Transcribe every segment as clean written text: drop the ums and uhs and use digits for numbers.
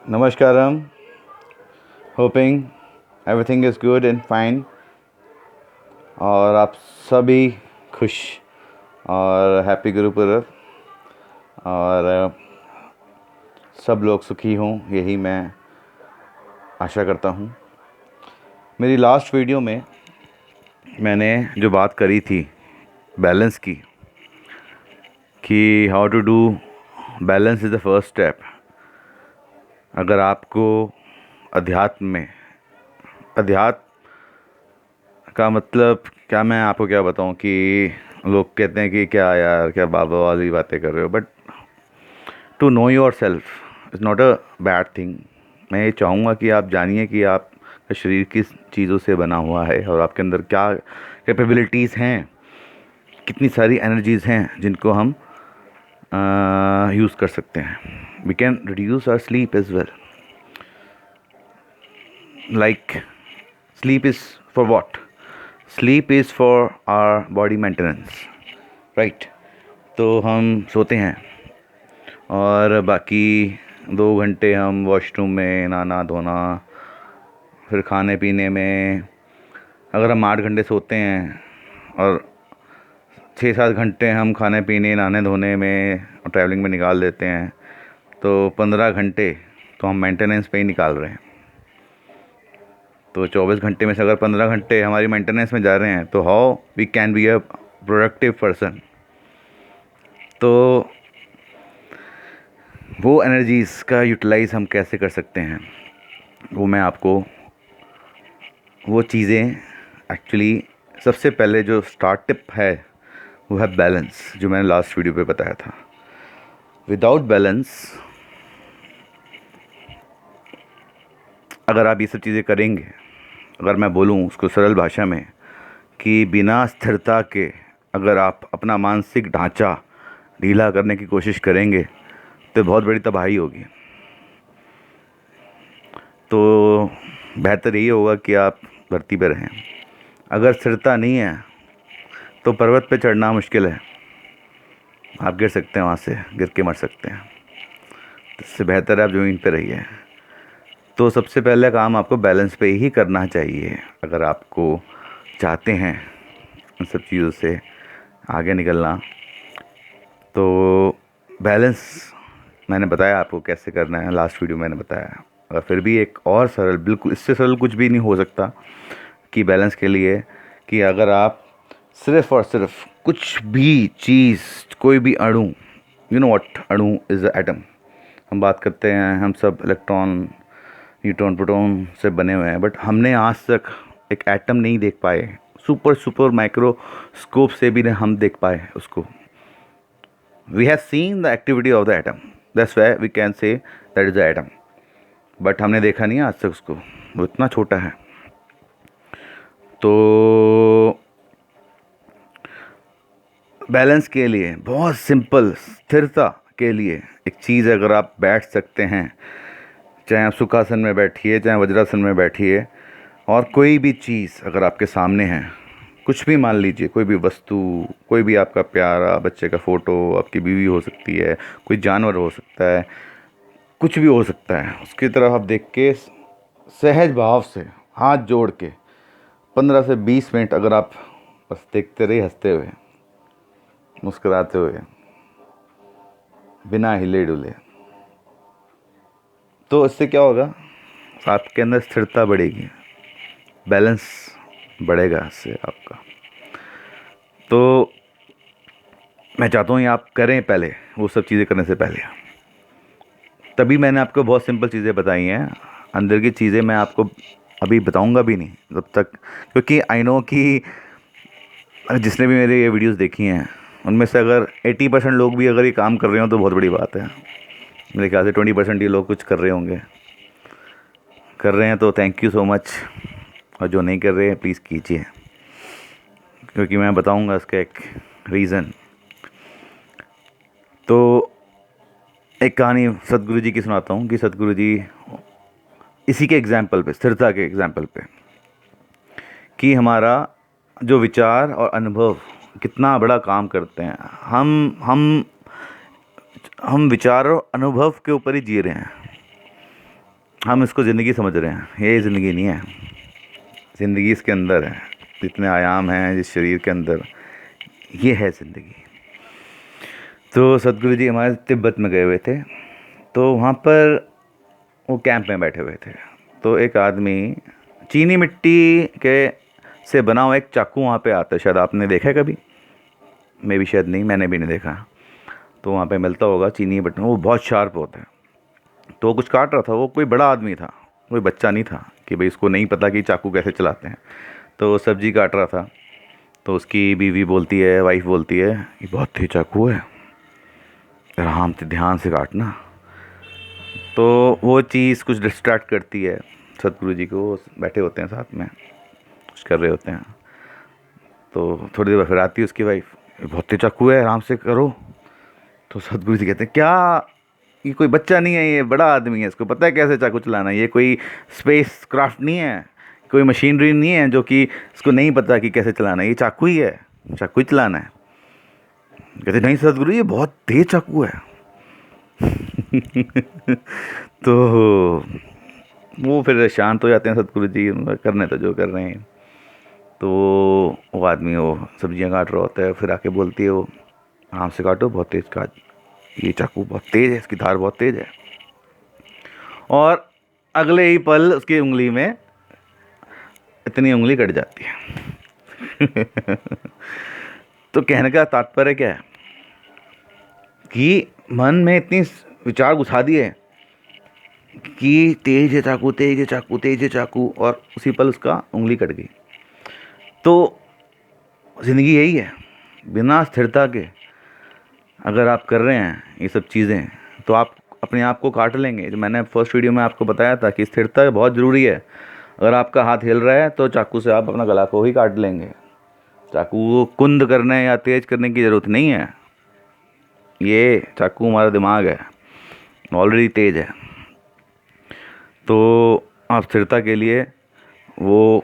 Namaskaram. Hoping everything is good and fine. और आप सभी खुश और हैप्पी गुरुपुरब और सब लोग सुखी हों, यही मैं आशा करता हूँ। मेरी लास्ट वीडियो में मैंने जो बात करी थी बैलेंस की, कि how to do balance is the first step. अगर आपको अध्यात्म का मतलब क्या, मैं आपको क्या बताऊं कि लोग कहते हैं कि क्या यार, क्या बाबा वाली बातें कर रहे हो, but to know yourself is not a bad thing. मैं ये चाहूँगा कि आप जानिए कि आपका शरीर किस चीज़ों से बना हुआ है और आपके अंदर क्या कैपेबिलिटीज़ हैं, कितनी सारी एनर्जीज़ हैं जिनको हम यूज़ कर सकते हैं। We can reduce our sleep as well. Like sleep is for what? Sleep is for our body maintenance, right? तो हम सोते हैं और बाकी 2 घंटे हम वॉशरूम में नहाना धोना, फिर खाने पीने में। अगर हम 8 घंटे सोते हैं और 6-7 घंटे हम खाने पीने नहाने धोने में और ट्रैवलिंग में निकाल देते हैं, तो 15 घंटे तो हम मेंटेनेंस पे ही निकाल रहे हैं। तो 24 घंटे में से अगर 15 घंटे हमारी मेंटेनेंस में जा रहे हैं, तो how we can be a productive person. तो वो एनर्जीज़ का यूटिलाइज़ हम कैसे कर सकते हैं, वो मैं आपको वो चीज़ें एक्चुअली सबसे पहले जो स्टार्ट टिप है वो है बैलेंस, जो मैंने लास्ट वीडियो पे बताया था। विदाउट बैलेंस अगर आप ये सब चीज़ें करेंगे, अगर मैं बोलूँ उसको सरल भाषा में कि बिना स्थिरता के अगर आप अपना मानसिक ढांचा ढीला करने की कोशिश करेंगे तो बहुत बड़ी तबाही होगी। तो बेहतर यही होगा कि आप धरती पर रहें। अगर स्थिरता नहीं है तो पर्वत पे चढ़ना मुश्किल है, आप गिर सकते हैं, वहाँ से गिर के मर सकते हैं। तो इससे बेहतर है आप ज़मीन पे रहिए। तो सबसे पहले काम आपको बैलेंस पे ही करना चाहिए अगर आपको चाहते हैं इन सब चीज़ों से आगे निकलना। तो बैलेंस मैंने बताया आपको कैसे करना है, लास्ट वीडियो मैंने बताया। और फिर भी एक और सरल, बिल्कुल इससे सरल कुछ भी नहीं हो सकता कि बैलेंस के लिए, कि अगर आप सिर्फ़ और सिर्फ कुछ भी चीज़, कोई भी अणु, यू नो व्हाट अणु इज़ अ एटम। हम बात करते हैं हम सब इलेक्ट्रॉन, न्यूट्रॉन, प्रोटॉन से बने हुए हैं, बट हमने आज तक एक एटम नहीं देख पाए। सुपर माइक्रोस्कोप से भी नहीं हम देख पाए उसको। We have seen the activity of the atom, that's why we can say that is the atom, but हमने देखा नहीं आज तक उसको, वो इतना छोटा है। तो बैलेंस के लिए बहुत सिंपल, स्थिरता के लिए एक चीज़, अगर आप बैठ सकते हैं, चाहे आप सुखासन में बैठिए, चाहे वज्रासन में बैठिए, और कोई भी चीज़ अगर आपके सामने है, कुछ भी मान लीजिए, कोई भी वस्तु, कोई भी आपका प्यारा बच्चे का फ़ोटो, आपकी बीवी हो सकती है, कोई जानवर हो सकता है, कुछ भी हो सकता है, उसकी तरफ आप देख के सहज भाव से हाथ जोड़ के 15 से 20 मिनट अगर आप बस देखते रहिए, हंसते हुए, मुस्कुराते हुए, बिना हिले डुले, तो इससे क्या होगा, आपके अंदर स्थिरता बढ़ेगी, बैलेंस बढ़ेगा इससे आपका। तो मैं चाहता हूँ ये आप करें पहले, वो सब चीज़ें करने से पहले। तभी मैंने आपको बहुत सिंपल चीज़ें बताई हैं। अंदर की चीज़ें मैं आपको अभी बताऊंगा भी नहीं जब तक, क्योंकि आई नो कि जिसने भी मेरे ये वीडियोस देखी हैं उनमें से अगर 80% लोग भी अगर ये काम कर रहे हो तो बहुत बड़ी बात है। मेरे ख्याल से 20% ये लोग कुछ कर रहे होंगे, कर रहे हैं तो थैंक यू सो मच, और जो नहीं कर रहे हैं प्लीज़ कीजिए, क्योंकि मैं बताऊंगा इसका एक रीज़न। तो एक कहानी सतगुरु जी की सुनाता हूँ कि सतगुरु जी इसी के एग्जाम्पल पे, स्थिरता के एग्जाम्पल पे, कि हमारा जो विचार और अनुभव कितना बड़ा काम करते हैं। हम विचार और अनुभव के ऊपर ही जी रहे हैं। हम इसको ज़िंदगी समझ रहे हैं, ये ज़िंदगी नहीं है। ज़िंदगी इसके अंदर है, जितने आयाम हैं जिस शरीर के अंदर, ये है ज़िंदगी। तो सतगुरु जी हमारे तिब्बत में गए हुए थे, तो वहाँ पर वो कैंप में बैठे हुए थे। तो एक आदमी चीनी मिट्टी के से बना हुआ एक चाकू वहाँ पे आता है, शायद आपने देखा है कभी, मैं भी शायद नहीं, मैंने भी नहीं देखा। तो वहाँ पे मिलता होगा चीनी बटन, वो बहुत शार्प होता है। तो वो कुछ काट रहा था, वो कोई बड़ा आदमी था, कोई बच्चा नहीं था कि भाई इसको नहीं पता कि चाकू कैसे चलाते हैं। तो वो सब्जी काट रहा था, तो उसकी बीवी बोलती है, वाइफ बोलती है, ये बहुत तेज चाकू है, आराम से ध्यान से काटना। तो वो चीज़ कुछ डिस्ट्रैक्ट करती है सतगुरु जी को, वो बैठे होते हैं साथ में, कुछ कर रहे होते हैं। तो थोड़ी देर बाद फिर आती है उसकी वाइफ, ये बहुत तेज चाकू है, आराम से करो। तो सतगुरु जी कहते हैं, क्या, ये कोई बच्चा नहीं है, ये बड़ा आदमी है, इसको पता है कैसे चाकू चलाना है। ये कोई स्पेस क्राफ्ट नहीं है, कोई मशीनरी नहीं है जो कि इसको नहीं पता कि कैसे चलाना है, ये चाकू ही है, चाकू ही चलाना है। कहते नहीं सतगुरु, ये बहुत तेज चाकू है। तो वो फिर शांत हो जाते हैं सतगुरु जी, करने तो जो कर रहे हैं। तो वो आदमी वो सब्जियां काट रहा होता है, फिर आके बोलती है वो, आराम से काटो, बहुत तेज काट, ये चाकू बहुत तेज है, इसकी धार बहुत तेज है। और अगले ही पल उसकी उंगली में इतनी उंगली कट जाती है। तो कहने का तात्पर्य क्या है कि मन में इतनी विचार घुसा दिए कि तेज है चाकू, तेज है चाकू, तेज है चाकू, और उसी पल उसका उंगली कट गई। तो ज़िंदगी यही है, बिना स्थिरता के अगर आप कर रहे हैं ये सब चीज़ें, तो आप अपने आप को काट लेंगे। जो मैंने फर्स्ट वीडियो में आपको बताया था कि स्थिरता बहुत ज़रूरी है। अगर आपका हाथ हिल रहा है तो चाकू से आप अपना गला को ही काट लेंगे। चाकू को कुंद करने या तेज करने की ज़रूरत नहीं है। ये चाकू हमारा दिमाग है, ऑलरेडी तेज है। तो आप स्थिरता के लिए वो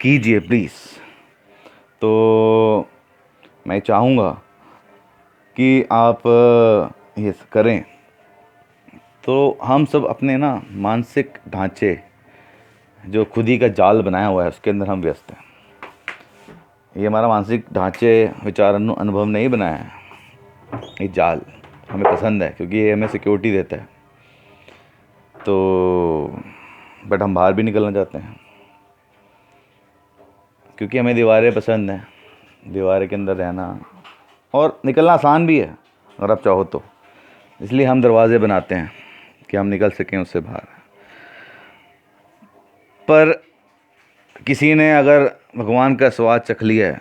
कीजिए प्लीज़। तो मैं चाहूँगा कि आप ये करें। तो हम सब अपने ना मानसिक ढांचे, जो खुद ही का जाल बनाया हुआ है, उसके अंदर हम व्यस्त हैं। ये हमारा मानसिक ढांचे, विचार, अनुभव नहीं बनाया है, ये जाल हमें पसंद है क्योंकि ये हमें सिक्योरिटी देता है। तो बट हम बाहर भी निकलना चाहते हैं क्योंकि हमें दीवारें पसंद हैं, दीवारें के अंदर रहना, और निकलना आसान भी है अगर आप चाहो तो। इसलिए हम दरवाजे बनाते हैं कि हम निकल सकें उससे बाहर। पर किसी ने अगर भगवान का स्वाद चख लिया है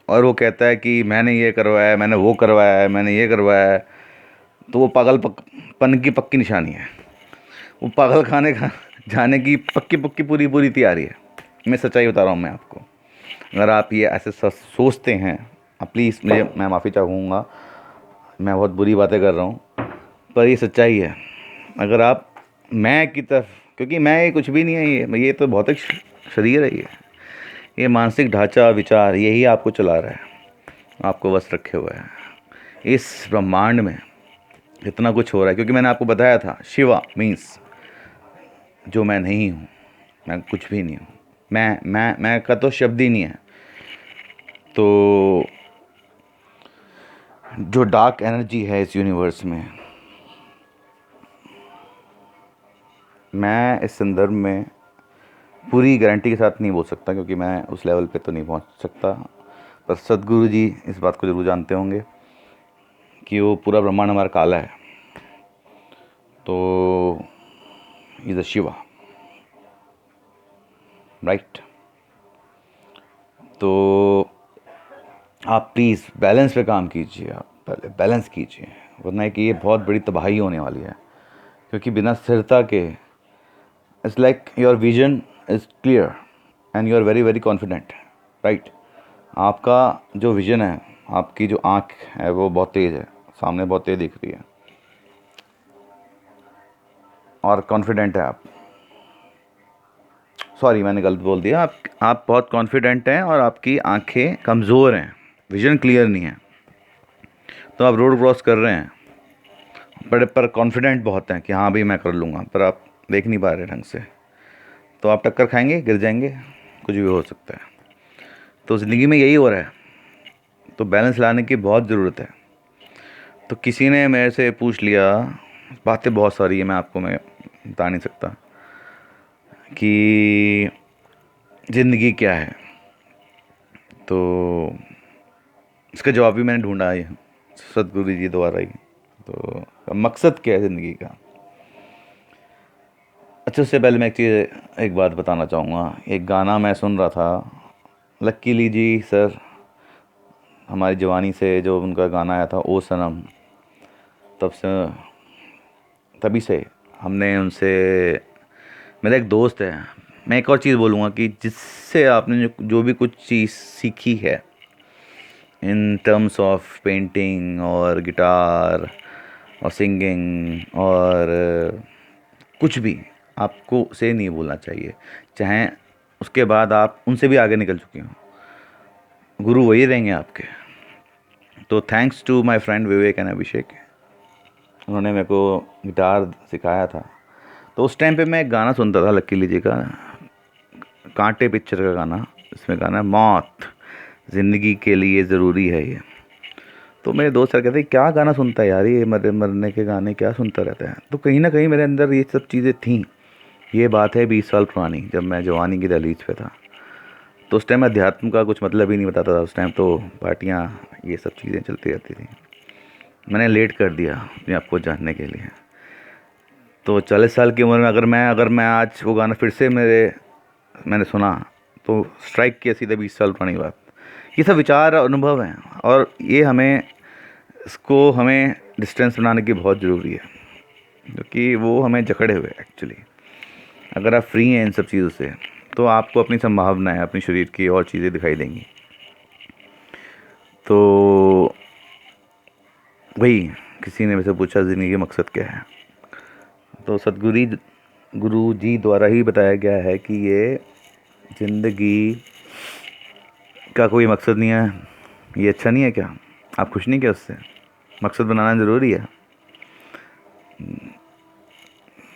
और वो कहता है कि मैंने ये करवाया है, मैंने वो करवाया है, मैंने ये करवाया है, तो वो पागलपन की पक्की निशानी है। वो पागल खाने का जाने की पक्की पक्की पूरी पूरी तैयारी है। मैं सच्चाई बता रहा हूँ मैं आपको। अगर आप ये ऐसे सोचते हैं, आप प्लीज़ मैं माफ़ी चाहूँगा, मैं बहुत बुरी बातें कर रहा हूँ, पर ये सच्चाई है। अगर आप मैं की तरफ, क्योंकि मैं ये कुछ भी नहीं है, ये तो भौतिक शरीर है, ये मानसिक ढांचा, विचार, यही आपको चला रहा है, आपको बस रखे हुए है। इस ब्रह्मांड में इतना कुछ हो रहा है क्योंकि मैंने आपको बताया था, शिवा मीन्स जो मैं नहीं हूँ, मैं कुछ भी नहीं हूँ। मैं का तो शब्द ही नहीं है। तो जो डार्क एनर्जी है इस यूनिवर्स में, मैं इस संदर्भ में पूरी गारंटी के साथ नहीं बोल सकता क्योंकि मैं उस लेवल पे तो नहीं पहुंच सकता। पर सतगुरु जी इस बात को ज़रूर जानते होंगे कि वो पूरा ब्रह्मांड हमारा काला है। तो इज़ अ शिवा, राइट। तो आप प्लीज़ बैलेंस पे काम कीजिए, आप पहले बैलेंस कीजिए, वरना कि ये बहुत बड़ी तबाही होने वाली है। क्योंकि बिना स्थिरता के, it's like your vision is clear and you are very very confident, right. आपका जो विज़न है, आपकी जो आँख है वो बहुत तेज़ है, सामने बहुत तेज़ दिख रही है और कॉन्फिडेंट है आप। सॉरी, मैंने गलत बोल दिया। आप बहुत कॉन्फिडेंट हैं और आपकी आंखें कमज़ोर हैं, विज़न क्लियर नहीं है। तो आप रोड क्रॉस कर रहे हैं बड़े पर कॉन्फिडेंट बहुत हैं कि हाँ भाई मैं कर लूँगा, पर आप देख नहीं पा रहे ढंग से, तो आप टक्कर खाएंगे, गिर जाएंगे, कुछ भी हो सकता है। तो ज़िंदगी में यही हो रहा है, तो बैलेंस लाने की बहुत ज़रूरत है। तो किसी ने मेरे से पूछ लिया, बातें बहुत सारी है, मैं बता नहीं सकता कि ज़िंदगी क्या है। तो इसका जवाब भी मैंने ढूंढा है सतगुरु जी द्वारा ही। तो मकसद क्या है ज़िंदगी का। अच्छा, उससे पहले मैं एक बात बताना चाहूँगा। एक गाना मैं सुन रहा था, लकीली जी सर, हमारी जवानी से जो उनका गाना आया था ओ सनम, तब से तभी से हमने उनसे, मेरा एक दोस्त है, मैं एक और चीज़ बोलूँगा कि जिससे आपने जो भी कुछ चीज़ सीखी है इन टर्म्स ऑफ पेंटिंग और गिटार और सिंगिंग और कुछ भी, आपको उसे नहीं भूलना चाहिए, चाहे उसके बाद आप उनसे भी आगे निकल चुके हो, गुरु वही रहेंगे आपके। तो thanks to my friend Vivek and Abhishek, उन्होंने मेरे को गिटार सिखाया था। तो उस टाइम पे मैं एक गाना सुनता था लकीली जी का, कांटे पिक्चर का गाना, इसमें गाना है मौत ज़िंदगी के लिए ज़रूरी है ये। तो मेरे दोस्त यार कहते हैं क्या गाना सुनता है यार, ये मरने के गाने क्या सुनता रहता है। तो कहीं ना कहीं मेरे अंदर ये सब चीज़ें थीं। ये बात है 20 साल पुरानी, जब मैं जवानी की दहलीज पे था। तो उस टाइम अध्यात्म का कुछ मतलब ही नहीं बताता था, उस टाइम तो पार्टियाँ ये सब चीज़ें चलती रहती थी। मैंने लेट कर दिया अपने आप को जानने के लिए। तो 40 साल की उम्र में अगर मैं आज वो गाना फिर से मैंने सुना, तो स्ट्राइक किया सीधे 20 साल पुरानी बात। ये सब विचार और अनुभव हैं, और ये हमें डिस्टेंस बनाने की बहुत ज़रूरी है, क्योंकि वो हमें जकड़े हुए एक्चुअली। अगर आप फ्री हैं इन सब चीज़ों से, तो आपको अपनी संभावनाएं, अपने शरीर की और चीज़ें दिखाई देंगी। तो वही, किसी ने मुझसे पूछा ज़िंदगी का मकसद क्या है, तो गुरु जी द्वारा ही बताया गया है कि ये ज़िंदगी का कोई मकसद नहीं है। ये अच्छा नहीं है क्या? आप खुश नहीं क्या उससे? मकसद बनाना ज़रूरी है?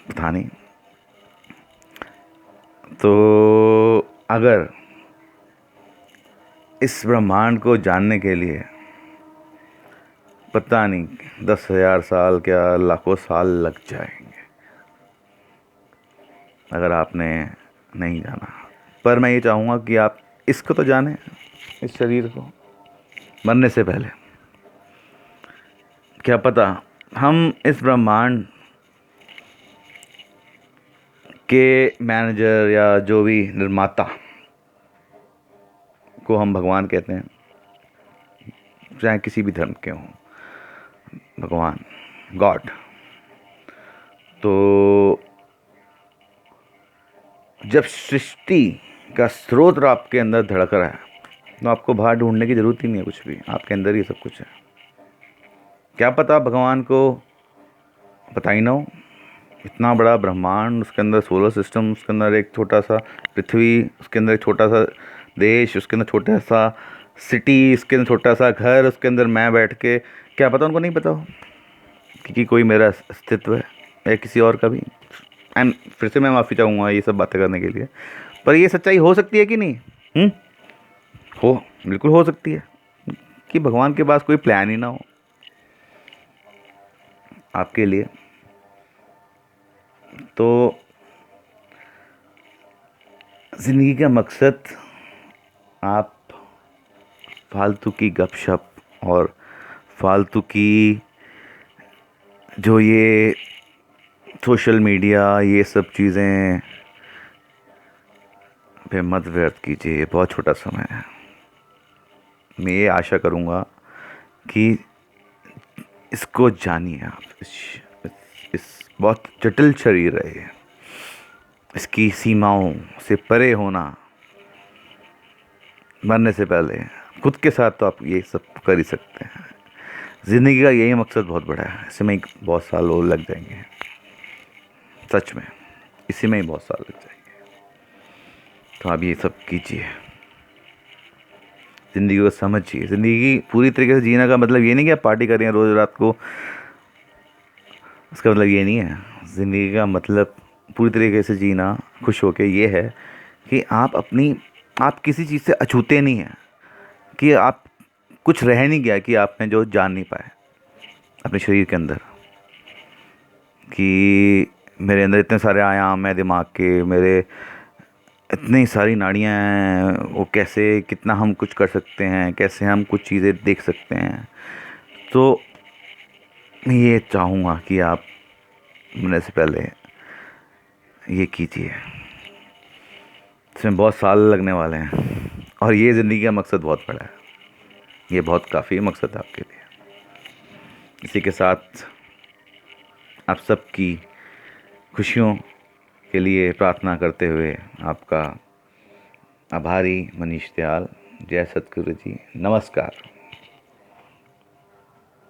पता नहीं। तो अगर इस ब्रह्मांड को जानने के लिए पता नहीं 10,000 साल क्या लाखों साल लग जाएंगे, अगर आपने नहीं जाना, पर मैं ये चाहूँगा कि आप इसको तो जानें, इस शरीर को, मरने से पहले। क्या पता हम इस ब्रह्मांड के मैनेजर या जो भी निर्माता को हम भगवान कहते हैं, चाहे किसी भी धर्म के हों, भगवान, गॉड, तो जब सृष्टि का स्रोत आपके अंदर धड़क रहा है, तो आपको बाहर ढूंढने की ज़रूरत ही नहीं है, कुछ भी आपके अंदर ही सब कुछ है। क्या पता भगवान को पता ही ना हो, इतना बड़ा ब्रह्मांड, उसके अंदर सोलर सिस्टम, उसके अंदर एक छोटा सा पृथ्वी, उसके अंदर एक छोटा सा देश, उसके अंदर छोटा सा सिटी, उसके अंदर छोटा सा घर, उसके अंदर मैं बैठ के, क्या पता उनको नहीं पता हो कि कोई मेरा अस्तित्व है या किसी और का भी। एंड फिर से मैं माफ़ी चाहूँगा ये सब बातें करने के लिए, पर ये सच्चाई हो सकती है कि नहीं? हो, बिल्कुल हो सकती है कि भगवान के पास कोई प्लान ही ना हो आपके लिए। तो ज़िंदगी का मकसद आप फालतू की गपशप और फालतू की जो ये सोशल मीडिया, ये सब चीज़ें पे मत व्यर्थ कीजिए, बहुत छोटा समय है। मैं ये आशा करूँगा कि इसको जानिए आप, इस बहुत जटिल शरीर है ये, इसकी सीमाओं से परे होना, मरने से पहले खुद के साथ तो आप ये सब कर ही सकते हैं। ज़िंदगी का यही मकसद बहुत बड़ा है, इसी में ही बहुत साल और लग जाएंगे, सच में इसी में ही बहुत साल लग जाएंगे। तो आप ये सब कीजिए, ज़िंदगी को समझिए। ज़िंदगी पूरी तरीके से जीने का मतलब ये नहीं कि आप पार्टी कर रहे हैं रोज़ रात को उसका मतलब ये नहीं है। ज़िंदगी का मतलब पूरी तरीके से जीना खुश होके ये है कि आप किसी चीज़ से अछूते नहीं हैं, कि आप कुछ रह नहीं गया कि आपने जो जान नहीं पाए अपने शरीर के अंदर, कि मेरे अंदर इतने सारे आयाम हैं दिमाग के, मेरे इतनी सारी नाड़ियाँ हैं, वो कैसे कितना हम कुछ कर सकते हैं, कैसे हम कुछ चीज़ें देख सकते हैं। तो मैं ये चाहूँगा कि आप मरने से पहले ये कीजिए। इसमें बहुत साल लगने वाले हैं और ये ज़िंदगी का मकसद बहुत बड़ा है, ये बहुत काफ़ी मकसद है आपके लिए। इसी के साथ आप सबकी खुशियों के लिए प्रार्थना करते हुए आपका आभारी मनीष दयाल। जय सतगुरु जी, नमस्कार।